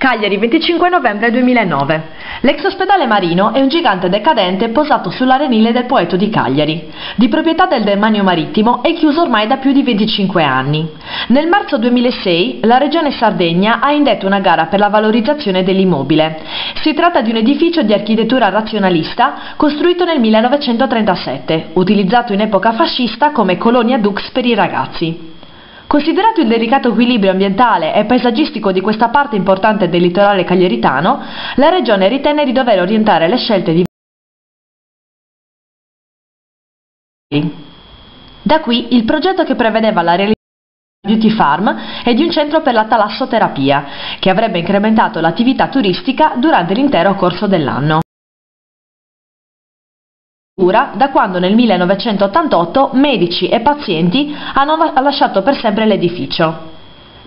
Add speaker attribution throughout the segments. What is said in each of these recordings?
Speaker 1: Cagliari, 25 novembre 2009. L'ex ospedale marino è un gigante decadente posato sull'arenile del Poetto di Cagliari. Di proprietà del Demanio Marittimo, è chiuso ormai da più di 25 anni. Nel marzo 2006 la Regione Sardegna ha indetto una gara per la valorizzazione dell'immobile. Si tratta di un edificio di architettura razionalista costruito nel 1937, utilizzato in epoca fascista come colonia dux per i ragazzi. Considerato il delicato equilibrio ambientale e paesaggistico di questa parte importante del litorale cagliaritano, la Regione ritenne di dover orientare le scelte di Da qui il progetto che prevedeva la realizzazione di beauty farm e di un centro per la talassoterapia, che avrebbe incrementato l'attività turistica durante l'intero corso dell'anno. Da quando nel 1988 medici e pazienti hanno lasciato per sempre l'edificio.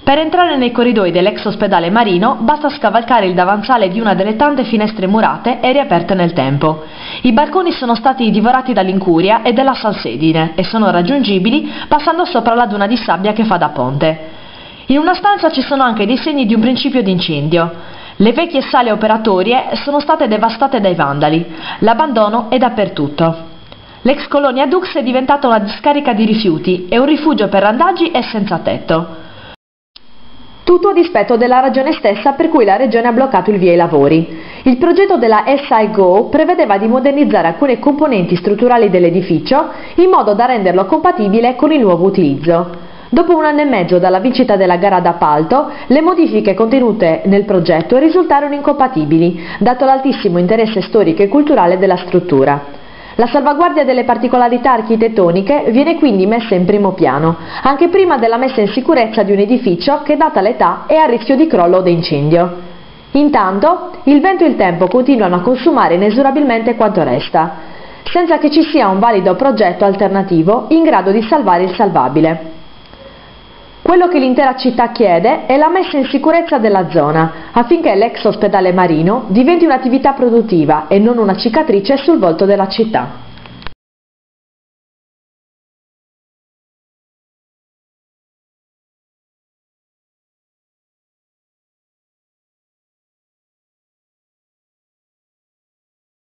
Speaker 1: Per entrare nei corridoi dell'ex ospedale marino basta scavalcare il davanzale di una delle tante finestre murate e riaperte nel tempo. I balconi sono stati divorati dall'incuria e dalla salsedine e sono raggiungibili passando sopra la duna di sabbia che fa da ponte. In una stanza ci sono anche dei segni di un principio di incendio. Le vecchie sale operatorie sono state devastate dai vandali. L'abbandono è dappertutto. L'ex colonia Dux è diventata una discarica di rifiuti e un rifugio per randaggi e senza tetto. Tutto a dispetto della ragione stessa per cui la Regione ha bloccato il via ai lavori. Il progetto della SIGO prevedeva di modernizzare alcune componenti strutturali dell'edificio in modo da renderlo compatibile con il nuovo utilizzo. Dopo 1 anno e mezzo dalla vincita della gara d'appalto, le modifiche contenute nel progetto risultarono incompatibili, dato l'altissimo interesse storico e culturale della struttura. La salvaguardia delle particolarità architettoniche viene quindi messa in primo piano, anche prima della messa in sicurezza di un edificio che, data l'età, è a rischio di crollo o di incendio. Intanto, il vento e il tempo continuano a consumare inesorabilmente quanto resta, senza che ci sia un valido progetto alternativo in grado di salvare il salvabile. Quello che l'intera città chiede è la messa in sicurezza della zona, affinché l'ex ospedale marino diventi un'attività produttiva e non una cicatrice sul volto della città.